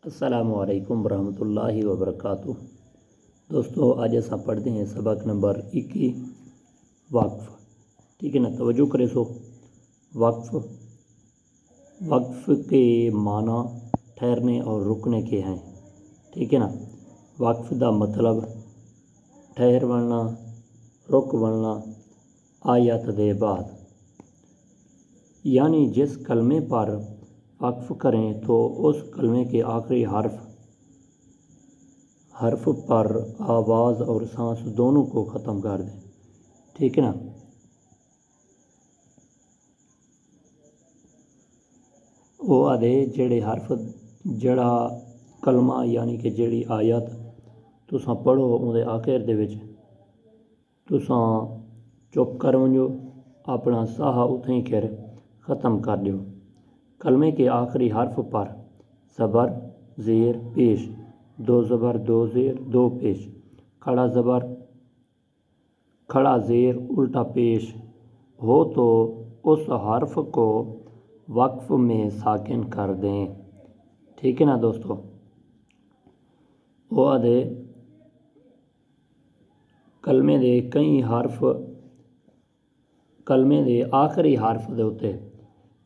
السلام علیکم ورحمۃ اللہ وبرکاتہ۔ دوستو آج ایسا پڑھتے ہیں سبق نمبر 21 وقف۔ ٹھیک ہے نا، توجہ کرے سو۔ وقف کے معنی ٹھہرنے اور رکنے کے ہیں۔ ٹھیک ہے نا، وقف دا مطلب ٹھہر بننا، رک بننا آیت دے بعد، یعنی جس کلمے پر وقف کریں تو اس کلمے کے آخری حرف پر آواز اور سانس دونوں کو ختم کر دیں۔ ٹھیک ہے نا، وہ آدھے جڑا کلمہ یعنی کہ جڑی آیت تساں پڑھو اندے آخر دے وچ تساں چپ کر ونجو، اپنا ساہ اتھیں کر ختم کر دیو۔ کلمے کے آخری حرف پر زبر زیر پیش، دو زبر دو زیر دو پیش، کھڑا زیر الٹا پیش ہو تو اس حرف کو وقف میں ساکن کر دیں۔ ٹھیک ہے نا دوستو، وہ آدھے کلمے دے آخری حرف دے اتے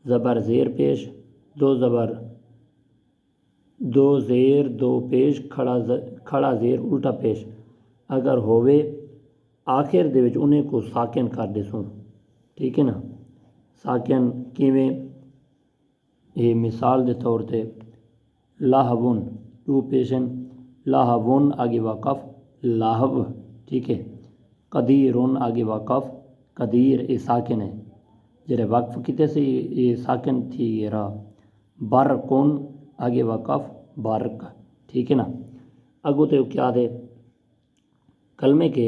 زبر زیر پیش، دو زبر دو زیر دو پیش، کھڑا زیر الٹا پیش اگر ہووے آخر دے وچ انہیں کو ساکن کر دے سوں۔ ٹھیک ہے نا، ساکن کیویں، یہ مثال دے طور تے لاہون دو پیشن، لاہون آگے وقف لاہو۔ ٹھیک ہے، قدیرن آگے وقف قدیر، یہ ساکن ہے جڑے وقف کیتے سے یہ ساکن تھی گیا۔ برکن آگے وقف برک۔ ٹھیک ہے نا، اگو تے کیا دے، کلمے کے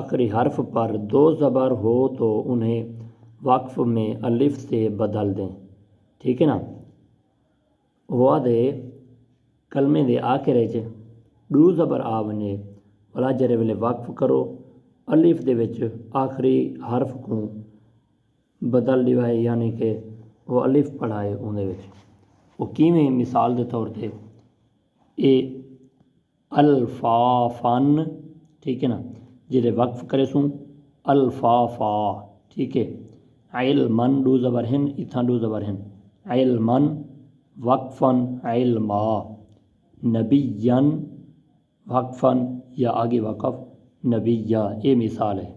آخری حرف پر دو زبر ہو تو انہیں وقف میں الف سے بدل دیں۔ ٹھیک ہے نا، وہ دے کلمے دے آخر وچ دو زبر آ ونجے ولا جرے ویلے وقف کرو الف دے وچ آخری حرف کو بدل دیوائے، یعنی کہ وہ الف پڑھائے اندے وچ۔ وہ کیویں، مثال دے طور تے اے الفافن۔ ٹھیک ہے نا، جڑے وقف کرے سوں الفافا۔ ٹھیک ہے، علمن دو زبر ہن، اتھاں دو زبر ہن، علمن وقفن علما، نبیین وقفن یا آگے وقف نبیہ، یہ مثال ہے۔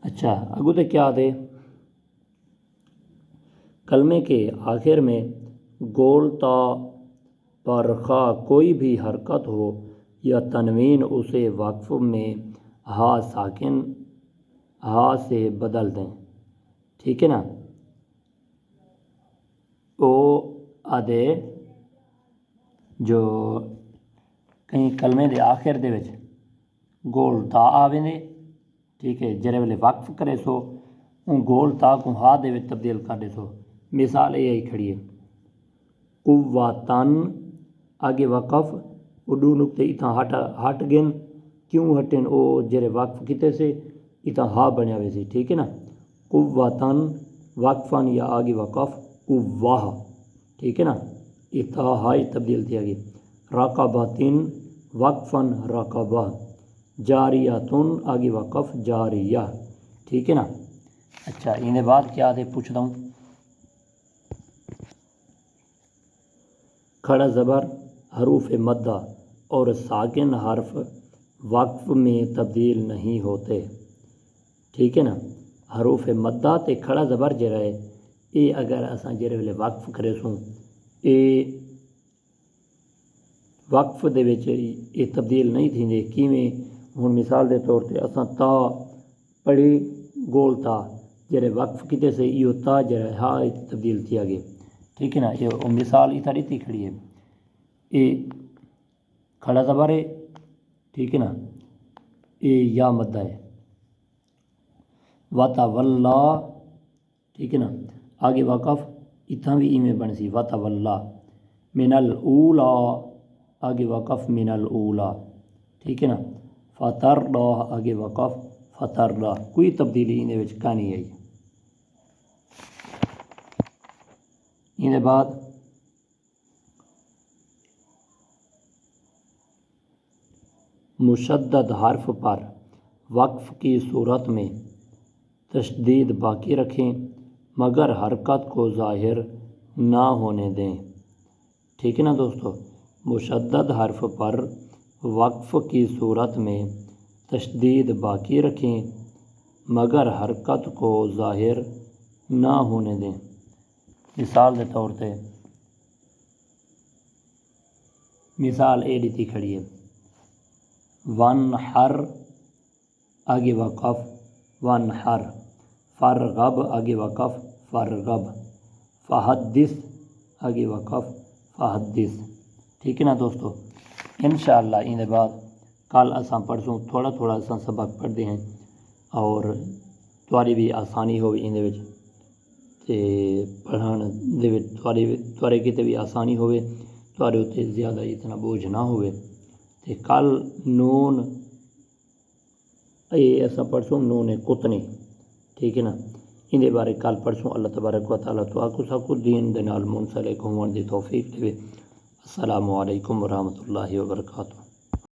اچھا، اگو تے کیا دے، کلمے کے آخر میں گول تا پر خواہ کوئی بھی حرکت ہو یا تنوین اسے وقف میں ہا ساکن ہا سے بدل دیں۔ ٹھیک ہے نا، او آدھے جو کہیں کلمے دے آخر دے وچ گول تا آویں دے، ٹھیک ہے، جرے ویلے وقف کرے سو ان گول تا کو ہا دے وچ تبدیل کر دے سو۔ مثال یہی کھڑی ہے، قوتاً آگے وقف، وہ دو نقطے اتھاں ہٹ گن، کیوں ہٹن، او جرے وقف کیتے سے اتھاں ہا بنیا ہوئے سی۔ ٹھیک ہے نا، قوتاً وقفاً یا آگے وقف قوہ۔ ٹھیک ہے نا، اتھاں ہائی تبدیل تھی آگے، رقبتن وقفاً رقبہ، جاریتن آگے وقف جاریہ۔ ٹھیک ہے نا، اچھا انہیں بعد کیا دے پوچھتا ہوں، کھڑا زبر حروف مدہ اور ساکن حرف وقف میں تبدیل نہیں ہوتے۔ ٹھیک ہے نا، حروف مدہ تے کھڑا زبر جڑا ہے یہ اگر اساں جڑے ویلے وقف کرے سوں یہ وقف دے وچ یہ تبدیل نہیں تھیندے۔ کیویں، ہن مثال دے طور تے اساں تا پڑھی گول تا، جڑے وقف کیتے سے ایو تا جڑا ہا تبدیل تھی آگے۔ ٹھیک ہے نا، یہ مثال اتھا ریتی کھڑی ہے، یہ کھڑا زبر ہے۔ ٹھیک ہے نا، یہ یا مدہ ہے، وتولا۔ ٹھیک ہے نا، آگے وقف اتھاں بھی ایویں بن سی وتولا، من الاولا آگے وقف من الاولا۔ ٹھیک ہے نا، فترضا آگے وقف فترضا، کوئی تبدیلی انہیں وچ کا نہیں آئی۔ انہیں بعد مشدد حرف پر وقف کی صورت میں تشدید باقی رکھیں مگر حرکت کو ظاہر نہ ہونے دیں۔ ٹھیک ہے نا دوستو، مشدد حرف پر وقف کی صورت میں تشدید باقی رکھیں مگر حرکت کو ظاہر نہ ہونے دیں۔ مثال کے طور پہ مثال اے دیتی کھڑی ہے، ونحر آگے وقف ونحر، فرغب آگے وقف فرغب، فحدث آگے وقف فحدث۔ ٹھیک ہے نا دوستو، انشاءاللہ ان بعد کل اساں پرسوں تھوڑا تھوڑا اساں سبق پڑھتے ہیں اور تھوڑی بھی آسانی ہوئی ان وچ تے پڑھن دے وچ تھوڑے کتے بھی آسانی ہوئے، تھوڑے اتنے زیادہ اتنا بوجھ نہ ہوئے۔ تے کل نون ایسا پرسوں نون قطنی، ٹھیک ہے نا، ان دے بارے کل پرسوں اللہ تبارک و تعالیٰ تو آکو ساکو دین دے نال منسلک ہون دی توفیق دے۔ السلام علیکم ورحمۃ اللہ وبرکاتہ۔